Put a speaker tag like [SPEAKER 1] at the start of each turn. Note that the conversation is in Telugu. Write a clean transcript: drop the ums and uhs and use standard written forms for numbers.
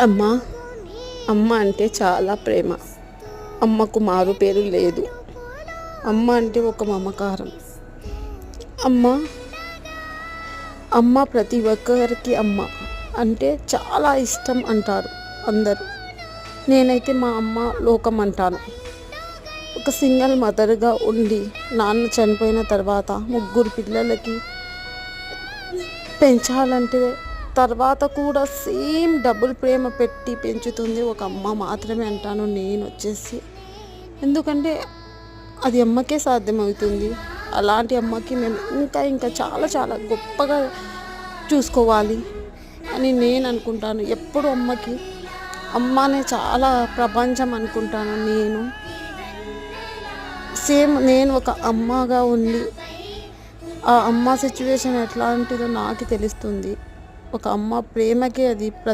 [SPEAKER 1] అమ్మ అమ్మ అంటే చాలా ప్రేమ. అమ్మకు మారు పేరు లేదు. అమ్మ అంటే ఒక మమకారం. అమ్మ అమ్మ ప్రతి ఒక్కరికి అమ్మ అంటే చాలా ఇష్టం అంటారు అందరూ. నేనైతే మా అమ్మ లోకం అంటాను. ఒక సింగిల్ మదర్గా ఉండి నాన్న చనిపోయిన తర్వాత ముగ్గురు పిల్లలకి పెంచాలంటే తర్వాత కూడా సేమ్ డబుల్ ప్రేమ పెట్టి పెంచుతుంది ఒక అమ్మ మాత్రమే అంటాను నేను వచ్చేసి. ఎందుకంటే అది అమ్మకే సాధ్యమవుతుంది. అలాంటి అమ్మకి మేము ఇంకా ఇంకా చాలా చాలా గొప్పగా చూసుకోవాలి అని నేను అనుకుంటాను. ఎప్పుడు అమ్మకి అమ్మనే చాలా ప్రపంచం అనుకుంటాను నేను. సేమ్ నేను ఒక అమ్మగా ఉండి ఆ అమ్మ సిచ్యువేషన్ ఎట్లాంటిదో నాకు తెలుస్తుంది. ఒక అమ్మ ప్రేమకే అది